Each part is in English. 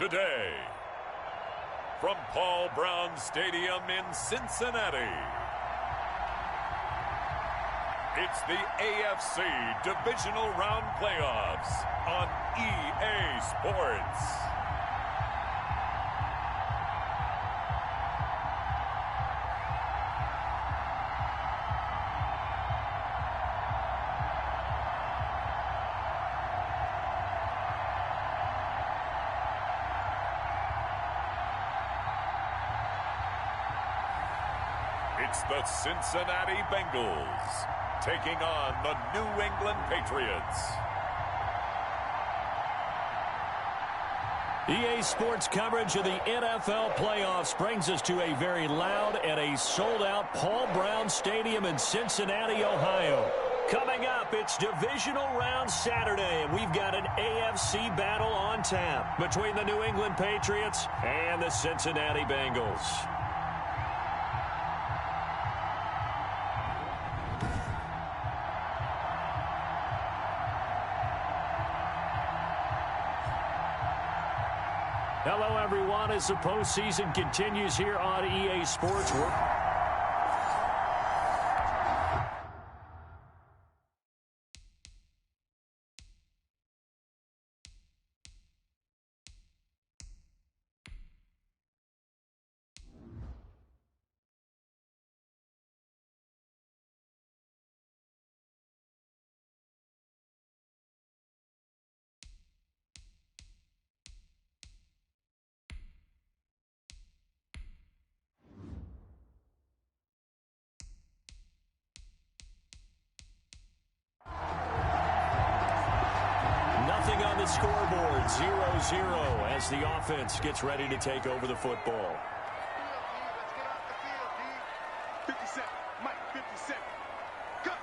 today. From Paul Brown Stadium in Cincinnati, it's the AFC Divisional Round Playoffs on EA Sports. It's the Cincinnati Bengals taking on the New England Patriots. EA Sports coverage of the NFL playoffs brings us to a very loud and a sold-out Paul Brown Stadium in Cincinnati, Ohio. Coming up, it's Divisional Round Saturday, and we've got an AFC battle on tap between the New England Patriots and the Cincinnati Bengals. Hello, everyone, as the postseason continues here on EA Sports. On the scoreboard, 0-0 as the offense gets ready to take over the football. 50 seconds. Mike, 50 seconds. Cut.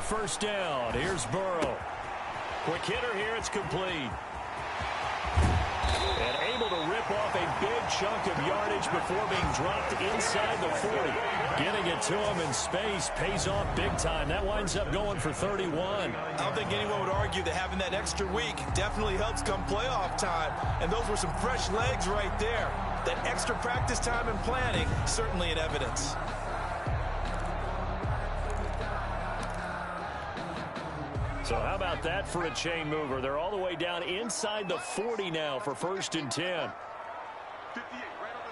First down. Here's Burrow. Quick hitter here. It's complete. And able to rip off a big chunk of yardage before being dropped inside the 40. Getting it to him in space pays off big time. That winds up going for 31. I don't think anyone would argue that having that extra week definitely helps come playoff time. And those were some fresh legs right there. That extra practice time and planning, certainly in evidence. So how about that for a chain mover? They're all the way down inside the 40 now for 1st and 10. 58, right over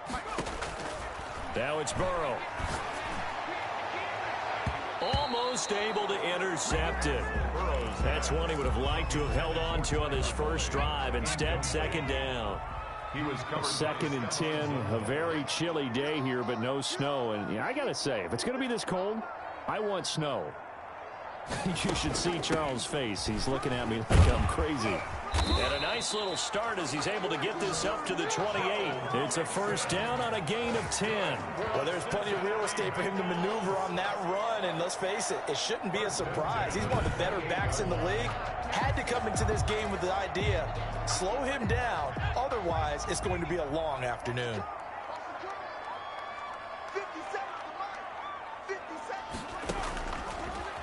there. Yeah. Now it's Burrow. Almost able to intercept it. That's one he would have liked to have held on to on his first drive. Instead, 2nd down. He was covered. 2nd and 10. A very chilly day here, but no snow. And I got to say, if it's going to be this cold, I want snow. You should see Charles' face. He's looking at me like I'm crazy. And a nice little start as he's able to get this up to the 28. It's a first down on a gain of 10. Well, there's plenty of real estate for him to maneuver on that run, and let's face it, it shouldn't be a surprise. He's one of the better backs in the league. Had to come into this game with the idea, slow him down, otherwise it's going to be a long afternoon. 50 seconds to Mike. 50 seconds.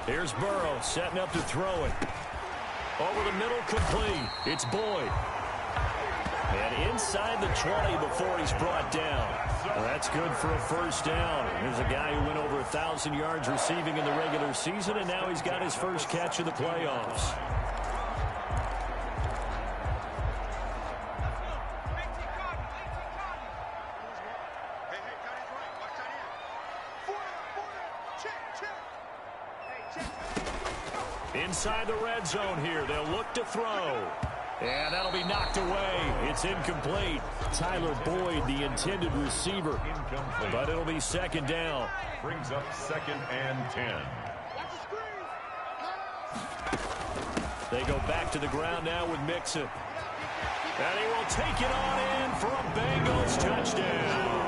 Here's Burrow setting up to throw it. Over the middle, complete. It's Boyd. And inside the 20 before he's brought down. Well, that's good for a first down. Here's a guy who went over 1,000 yards receiving in the regular season, and now he's got his first catch of the playoffs. Inside the red zone here. They'll look to throw. And that'll be knocked away. It's incomplete. Tyler Boyd, the intended receiver. Incomplete. But it'll be 2nd down. Brings up 2nd and 10. They go back to the ground now with Mixon. And he will take it on in for a Bengals touchdown.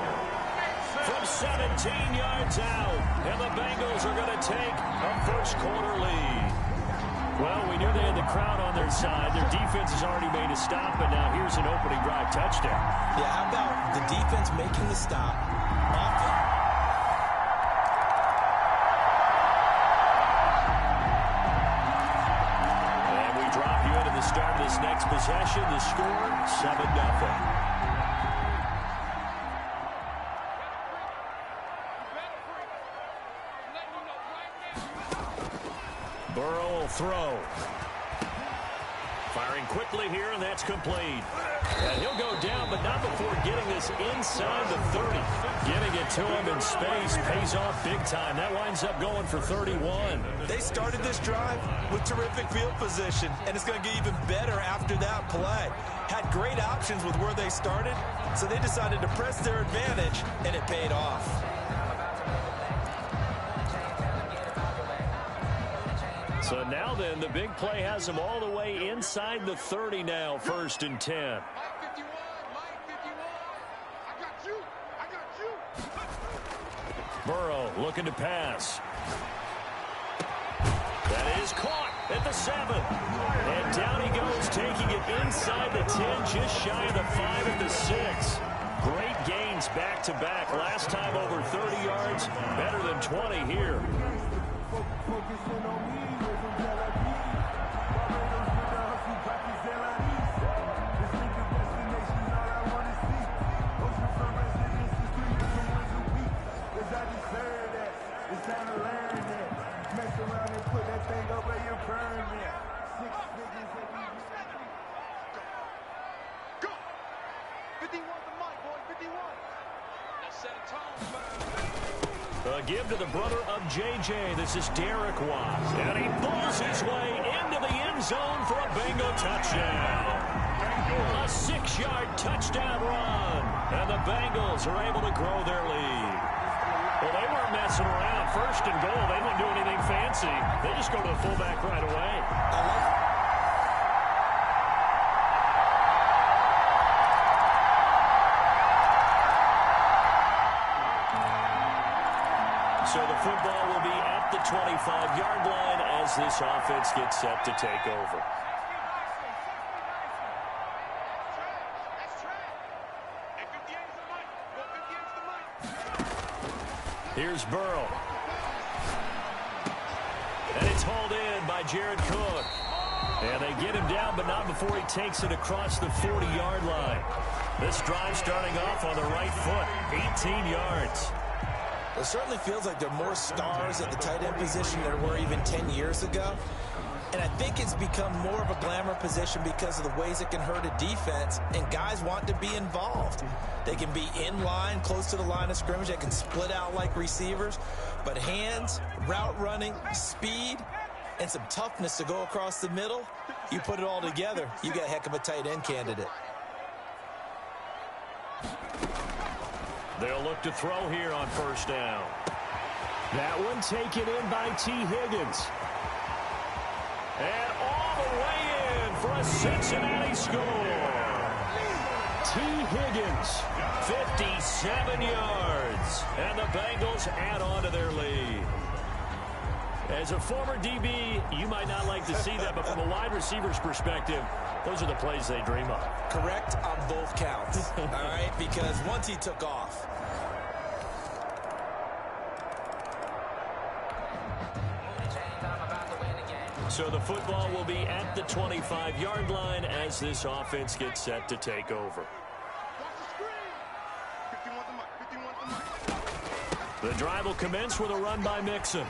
From 17 yards out. And the Bengals are going to take a first quarter lead. Well, we knew they had the crowd on their side. Their defense has already made a stop, and now here's an opening drive touchdown. Yeah, how about the defense making the stop often? And we drop you into the start of this next Patriots possession. The score, 7-0. Burrow will throw. Firing quickly here, and that's complete. And he'll go down, but not before getting this inside the 30. Getting it to him in space pays off big time. That winds up going for 31. They started this drive with terrific field position, and it's going to get even better after that play. Had great options with where they started, so they decided to press their advantage, and it paid off. So now then, the big play has them all the way inside the 30 now, 1st and 10. Mike 51, I got you. Burrow looking to pass. That is caught at the 7. And down he goes, taking it inside the 10, just shy of the 5 at the 6. Great gains back-to-back. Last time over 30 yards, better than 20 here. Give to the brother of J.J. This is Derek Watt. And he pulls his way into the end zone for a Bengal touchdown. A 6-yard touchdown run. And the Bengals are able to grow their lead. Well, they weren't messing around. 1st and goal, they didn't do anything fancy. They just go to the fullback right away. So the football will be at the 25-yard line as this offense gets set to take over. Here's Burrow. And it's hauled in by Jared Cook. And they get him down, but not before he takes it across the 40-yard line. This drive starting off on the right foot, 18 yards. It certainly feels like there are more stars at the tight end position than there were even 10 years ago. And I think it's become more of a glamour position because of the ways it can hurt a defense, and guys want to be involved. They can be in line, close to the line of scrimmage. They can split out like receivers. But hands, route running, speed, and some toughness to go across the middle, you put it all together, you got a heck of a tight end candidate. They'll look to throw here on 1st down. That one taken in by T. Higgins. And all the way in for a Cincinnati score. T. Higgins, 57 yards. And the Bengals add on to their lead. As a former DB, you might not like to see that, but from a wide receiver's perspective, those are the plays they dream of. Correct on both counts, all right? Because once he took off. So the football will be at the 25-yard line as this offense gets set to take over. The drive will commence with a run by Mixon.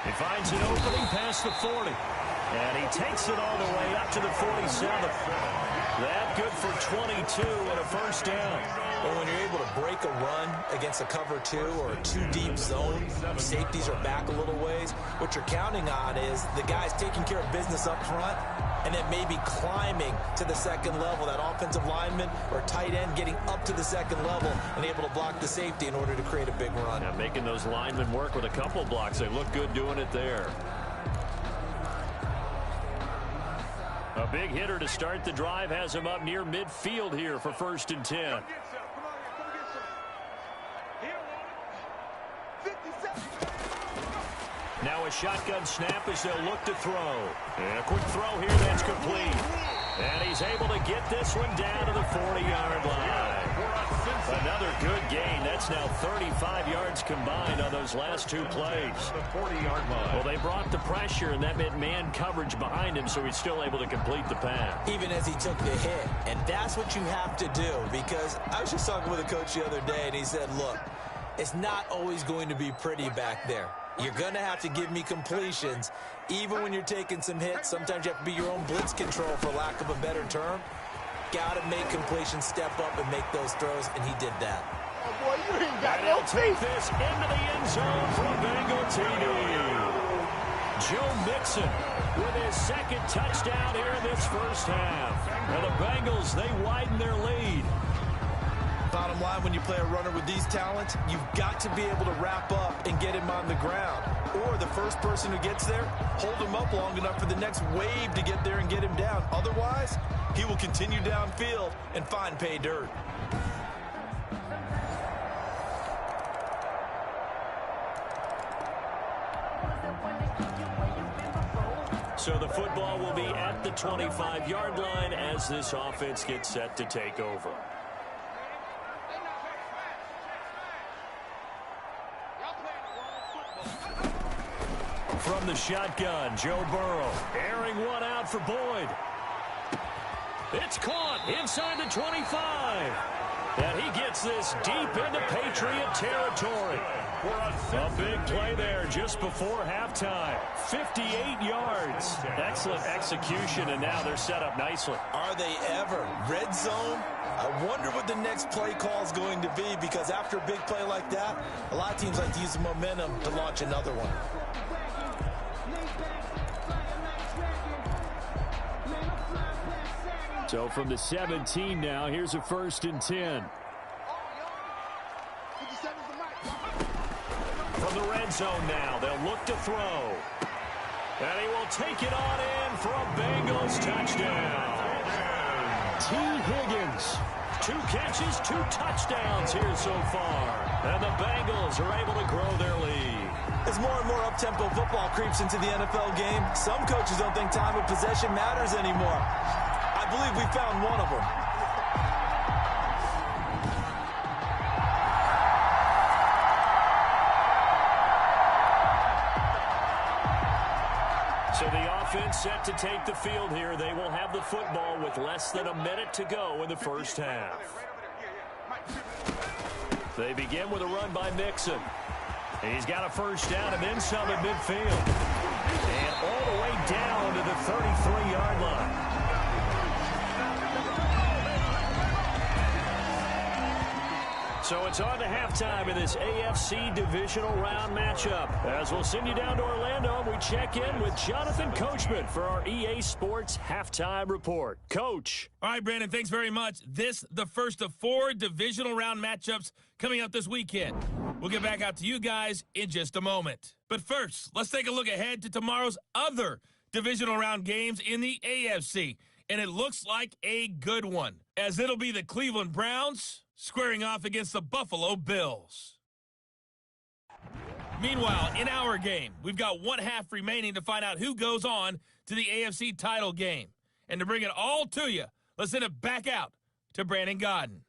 He finds an opening past the 40. And he takes it all the way up to the 47. That good for 22 and a 1st down. Well, when you're able to break a run against a cover 2 or a 2-deep zone, safeties are back a little ways. What you're counting on is the guys taking care of business up front and then maybe climbing to the 2nd level. That offensive lineman or tight end getting up to the 2nd level and able to block the safety in order to create a big run. Yeah, making those linemen work with a couple blocks. They look good doing it there. A big hitter to start the drive has him up near midfield here for 1st and 10. Now a shotgun snap as they'll look to throw. And a quick throw here that's complete. And he's able to get this one down to the 40-yard line. Another good gain. That's now 35 yards combined on those last two plays. The 40-yard line. Well, they brought the pressure, and that meant man coverage behind him, so he's still able to complete the pass. Even as he took the hit. And that's what you have to do, because I was just talking with a coach the other day, and he said, look, it's not always going to be pretty back there. You're going to have to give me completions. Even when you're taking some hits, sometimes you have to be your own blitz control, for lack of a better term. Got to make completions, step up, and make those throws, and he did that. Oh, boy, you ain't got And no he'll take this into the end zone for a Bengal TD. Joe Mixon with his second touchdown here in this first half. And the Bengals, they widen their lead. Bottom line, when you play a runner with these talents, you've got to be able to wrap up and get him on the ground. Or the first person who gets there, hold him up long enough for the next wave to get there and get him down. Otherwise, he will continue downfield and find pay dirt. So the football will be at the 25-yard line as this offense gets set to take over. From the shotgun, Joe Burrow airing one out for Boyd. It's caught inside the 25. And he gets this deep into Patriot territory. A big play there just before halftime. 58 yards. Excellent execution, and now they're set up nicely. Are they ever? Red zone? I wonder what the next play call is going to be, because after a big play like that, a lot of teams like to use the momentum to launch another one. So from the 17 now, here's a 1st and 10. From the red zone now, they'll look to throw. And he will take it on in for a Bengals touchdown. T. Higgins, 2 catches, 2 touchdowns here so far. And the Bengals are able to grow their lead. As more and more up-tempo football creeps into the NFL game, some coaches don't think time of possession matters anymore. I believe we found one of them. So the offense set to take the field here. They will have the football with less than a minute to go in the first half. They begin with a run by Mixon. He's got a first down and then some at midfield. And all the way down to the 33-yard line. So it's on to halftime in this AFC Divisional Round matchup. As we'll send you down to Orlando, and we check in with Jonathan Coachman for our EA Sports Halftime Report. Coach. All right, Brandon, thanks very much. The first of 4 Divisional Round matchups coming up this weekend. We'll get back out to you guys in just a moment. But first, let's take a look ahead to tomorrow's other Divisional Round games in the AFC. And it looks like a good one, as it'll be the Cleveland Browns squaring off against the Buffalo Bills. Meanwhile, in our game, we've got 1 half remaining to find out who goes on to the AFC title game. And to bring it all to you, let's send it back out to Brandon Godden.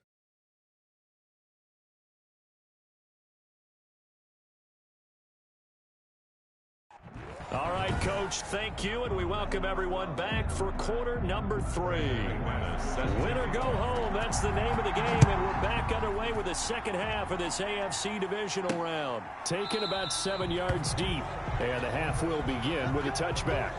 All right, Coach, thank you, and we welcome everyone back for quarter number 3. Win or go home, that's the name of the game, and we're back underway with the second half of this AFC Divisional Round. Taken about 7 yards deep, and the half will begin with a touchback.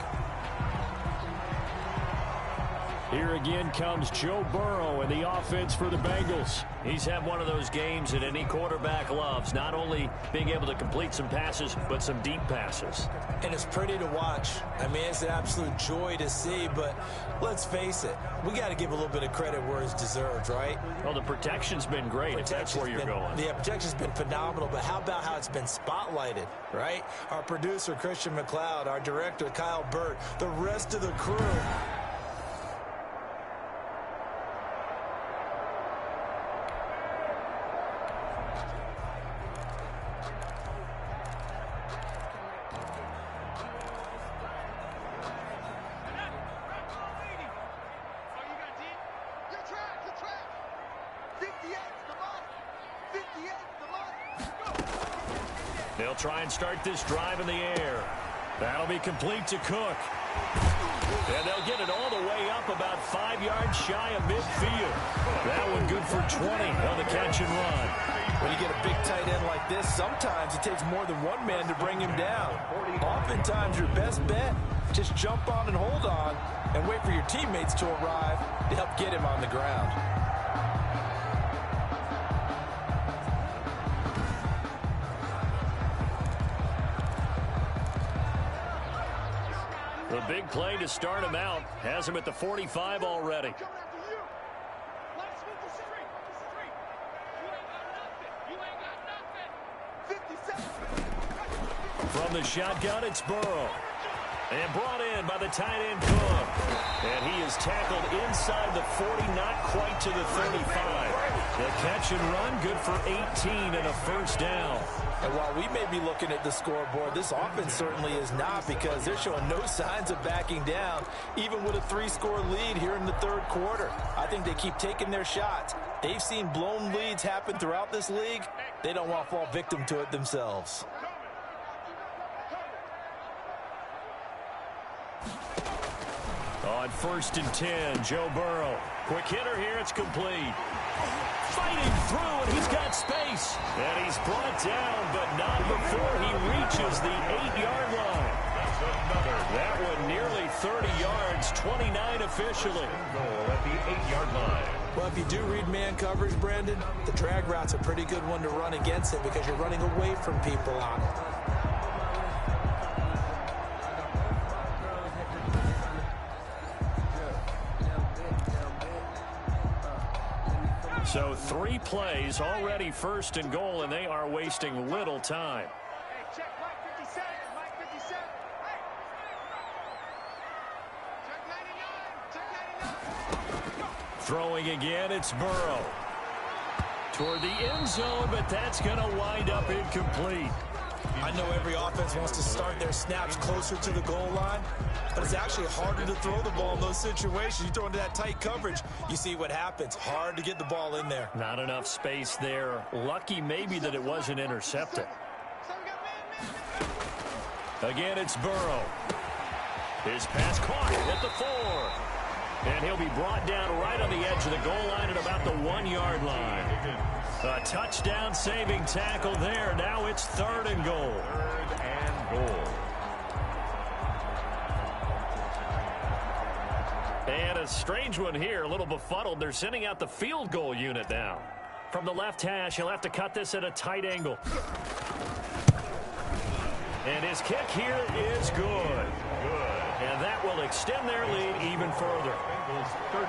Here again comes Joe Burrow and the offense for the Bengals. He's had one of those games that any quarterback loves, not only being able to complete some passes, but some deep passes. And it's pretty to watch. I mean, it's an absolute joy to see, but let's face it, we got to give a little bit of credit where it's deserved, right? Well, the protection's been great, if that's where you're going. Yeah, protection's been phenomenal, but how about how it's been spotlighted, right? Our producer, Christian McLeod, our director, Kyle Burt, the rest of the crew. They'll try and start this drive in the air. That'll be complete to Cook. And they'll get it all the way up about 5 yards shy of midfield. That one good for 20 on the catch and run. When you get a big tight end like this, sometimes it takes more than one man to bring him down. Oftentimes, your best bet, just jump on and hold on and wait for your teammates to arrive to help get him on the ground. The big play to start him out has him at the 45 already. From the shotgun, it's Burrow. And brought in by the tight end Cook. And he is tackled inside the 40, not quite to the 35. The catch and run, good for 18 and a first down. And while we may be looking at the scoreboard, this offense certainly is not, because they're showing no signs of backing down, even with a 3-score lead here in the third quarter. I think they keep taking their shots. They've seen blown leads happen throughout this league. They don't want to fall victim to it themselves. On 1st and 10, Joe Burrow. Quick hitter here, it's complete. Fighting through, and he's got space. And he's brought down, but not before he reaches the 8-yard line. That one nearly 30 yards, 29 officially. Goal at the 8-yard line. Well, if you do read man coverage, Brandon, the drag route's a pretty good one to run against it, because you're running away from people on it. So 3 plays, already 1st and goal, and they are wasting little time. Hey, check Mike 57, Mike 57. Hey. Check 99, check 99. Throwing again, it's Burrow. Toward the end zone, but that's going to wind up incomplete. I know every offense wants to start their snaps closer to the goal line, but it's actually harder to throw the ball in those situations. You throw into that tight coverage, you see what happens. Hard to get the ball in there. Not enough space there. Lucky maybe that it wasn't intercepted. Again, it's Burrow. His pass caught at the 4. And he'll be brought down right on the edge of the goal line at about the 1-yard line. A touchdown saving tackle there. Now it's 3rd and goal. 3rd and goal. And a strange one here, a little befuddled. They're sending out the field goal unit now. From the left hash, he'll have to cut this at a tight angle. And his kick here is good. And that will extend their lead even further. Bengals 38,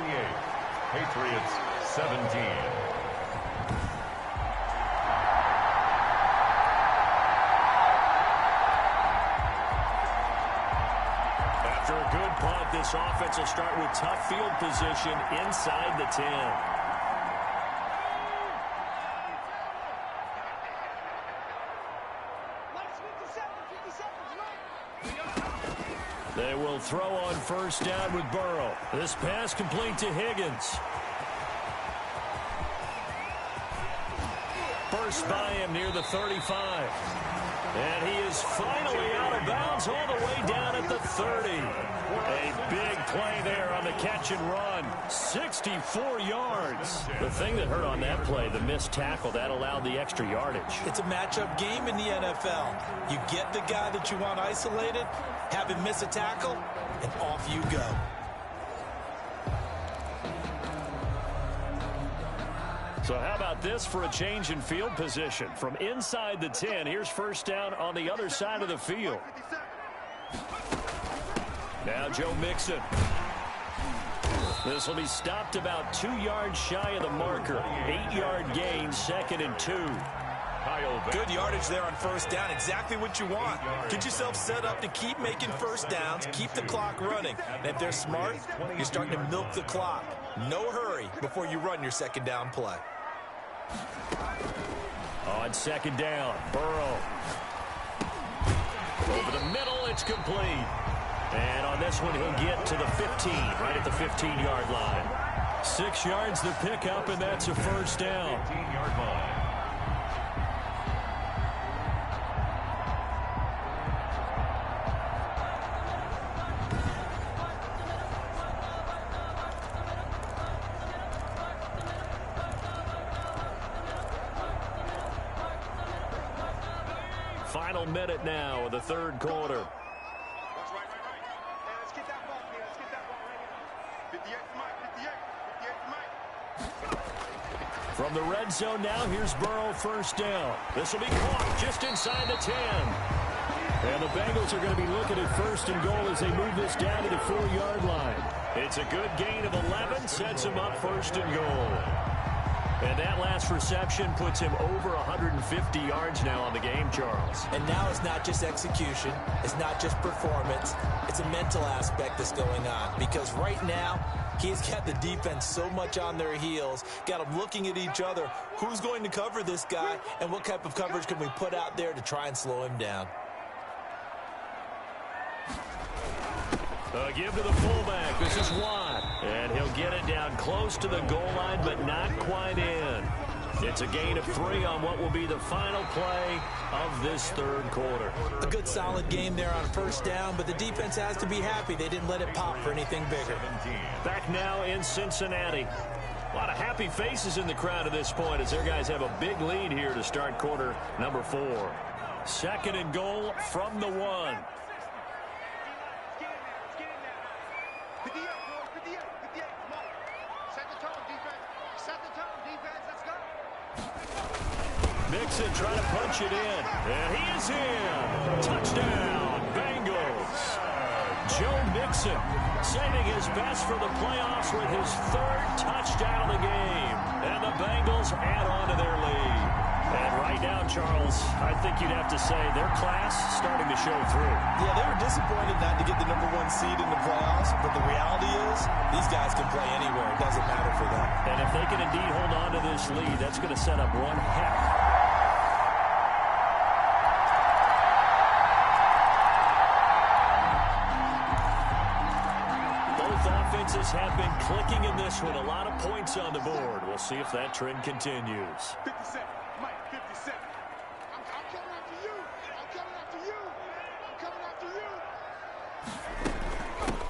Patriots 17. After a good punt, this offense will start with tough field position inside the 10. They will throw on 1st down with Burrow. This pass complete to Higgins. First by him near the 35. And he is finally out of bounds all the way down at the 30. A big play there on the catch and run. 64 yards. The thing that hurt on that play, the missed tackle, that allowed the extra yardage. It's a matchup game in the NFL. You get the guy that you want isolated, have him miss a tackle, and off you go. So how about this for a change in field position? From inside the 10, here's 1st down on the other side of the field. Now Joe Mixon. This will be stopped about 2 yards shy of the marker. 8-yard gain, 2nd and 2. Good yardage there on 1st down. Exactly what you want. Get yourself set up to keep making 1st downs, keep the clock running. And if they're smart, you're starting to milk the clock. No hurry before you run your 2nd down play. On 2nd down, Burrow. Over the middle, it's complete. And on this one, he'll get to the 15, right at the 15-yard line. 6 yards to pick up, and that's a 1st down. 15-yard line. Final minute now of the third quarter. That's right. Hey, let's get that ball here. Let's get that ball right here. 58 Mike. From the red zone now, here's Burrow, first down. This will be caught just inside the 10. And the Bengals are going to be looking at first and goal as they move this down to the 4-yard line. It's a good gain of 11, sets him up first and goal. And that last reception puts him over 150 yards now on the game, Charles. And now it's not just execution. It's not just performance. It's a mental aspect that's going on. Because right now, he's got the defense so much on their heels, got them looking at each other. Who's going to cover this guy, and what type of coverage can we put out there to try and slow him down? Give to the fullback. This is Watt. And he'll get it down close to the goal line, but not quite in. It's a gain of 3 on what will be the final play of this third quarter. A good solid game there on first down, but the defense has to be happy they didn't let it pop for anything bigger. Back now in Cincinnati. A lot of happy faces in the crowd at this point as their guys have a big lead here to start quarter number 4. Second and goal from the 1. Mixon trying to punch it in. And he is in. Touchdown, Bengals. Joe Mixon saving his best for the playoffs with his 3rd touchdown of the game. And the Bengals add on to their lead. And right now, Charles, I think you'd have to say their class starting to show through. Yeah, they were disappointed not to get the number 1 seed in the playoffs, but the reality is these guys can play anywhere. It doesn't matter for them. And if they can indeed hold on to this lead, that's going to set up one heck. Offenses have been clicking in this one. A lot of points on the board. We'll see if that trend continues. 57, Mike, 57. I'm coming after you. I'm coming after you. I'm coming after you.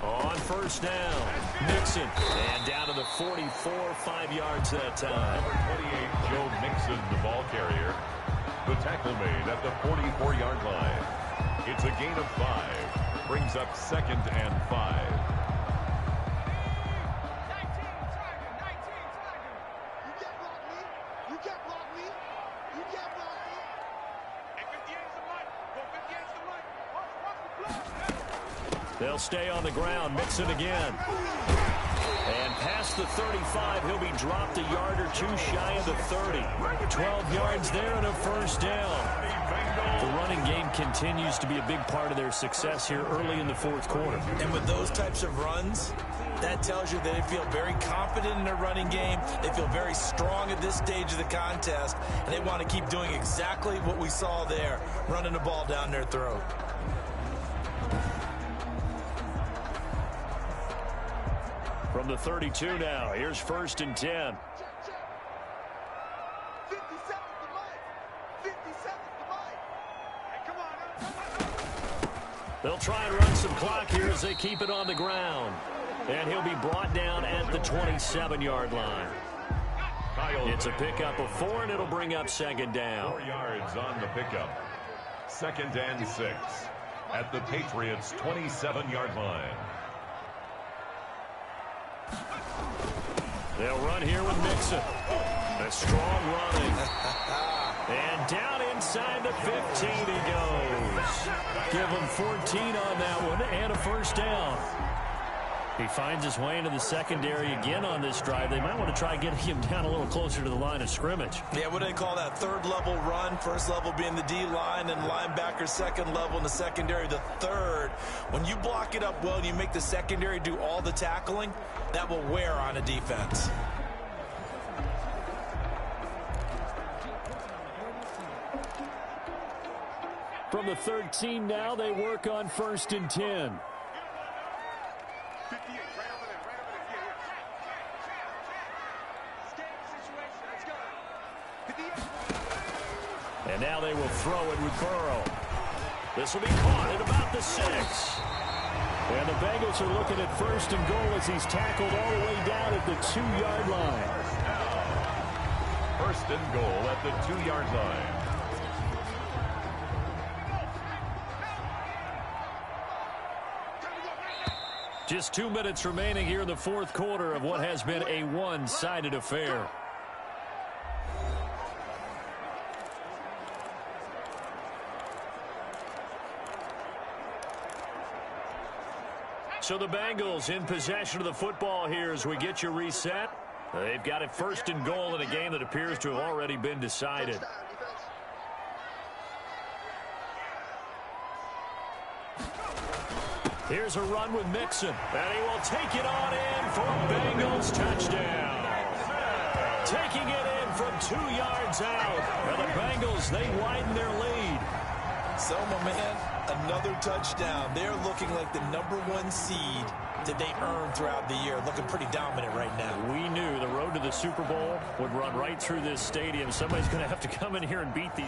On first down, Mixon. And down to the 44, 5 yards that time. Number 28, Joe Mixon, the ball carrier. The tackle made at the 44-yard line. It's a gain of 5. Brings up 2nd and 5. They'll stay on the ground. Mixon again. And past the 35, he'll be dropped a yard or 2 shy of the 30. 12 yards there and a first down. The running game continues to be a big part of their success here early in the 4th quarter. And with those types of runs, that tells you that they feel very confident in their running game. They feel very strong at this stage of the contest, and they want to keep doing exactly what we saw there, running the ball down their throat. From the 32 now, here's 1st and 10. 57 to Mike. 57 to Mike. Hey, come on. They'll try and run some clock here as they keep it on the ground. And he'll be brought down at the 27-yard line. It's a pickup of 4, and it'll bring up 2nd down. 4 yards on the pickup. 2nd and 6 at the Patriots' 27-yard line. They'll run here with Mixon. A strong running. And down inside the 15 he goes. Give him 14 on that one and a first down. He finds his way into the secondary again on this drive. They might want to try getting him down a little closer to the line of scrimmage. Yeah, what do they call that? 3rd level run. 1st level being the D-line, and linebacker 2nd level in the secondary, the 3rd. When you block it up well and you make the secondary do all the tackling, that will wear on a defense. From the 13 now, they work on 1st and 10. 58, right over there, right over there. Scan the situation, let's go. And now they will throw it with Burrow. This will be caught at about the 6. And the Bengals are looking at 1st and goal as he's tackled all the way down at the 2-yard line. 1st and goal at the 2-yard line. Just 2 minutes remaining here in the fourth quarter of what has been a one-sided affair. So the Bengals in possession of the football here as we get you reset. They've got it first and goal in a game that appears to have already been decided. Here's a run with Mixon, and he will take it on in for a Bengals touchdown. Taking it in from 2 yards out. And the Bengals, they widen their lead. So, my man, another touchdown. They're looking like the #1 seed that they earned throughout the year. Looking pretty dominant right now. We knew the road to the Super Bowl would run right through this stadium. Somebody's going to have to come in here and beat these.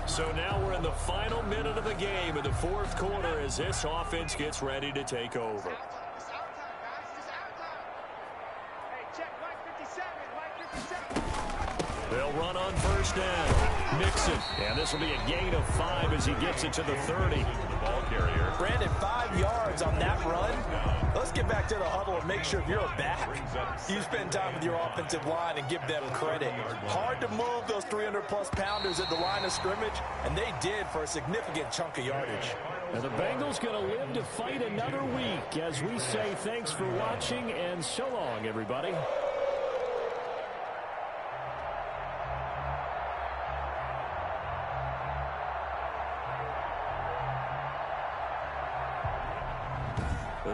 So now we're in the final minute of the game in the fourth quarter as this offense gets ready to take over. They'll run on first down. Mixon. And this will be a gain of 5 as he gets it to the 30. The ball carrier. Brandon, 5 yards on that run. Let's get back to the huddle and make sure if you're a back, you spend time with your offensive line and give them credit. Hard to move those 300-plus pounders at the line of scrimmage, and they did for a significant chunk of yardage. And the Bengals going to live to fight another week as we say thanks for watching and so long, everybody.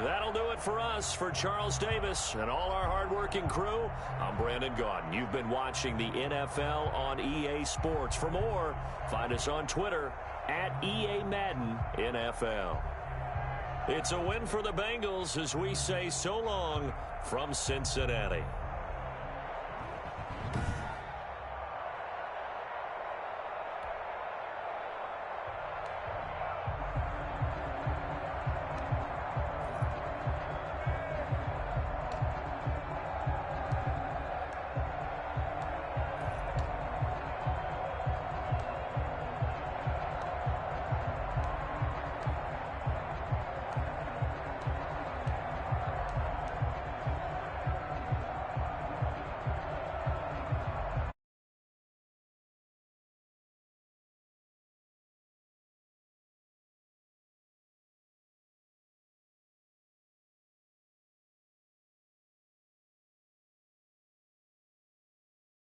That'll do it for us. For Charles Davis and all our hardworking crew, I'm Brandon Gaudin. You've been watching the NFL on EA Sports. For more, find us on Twitter at EA Madden NFL. It's a win for the Bengals as we say so long from Cincinnati.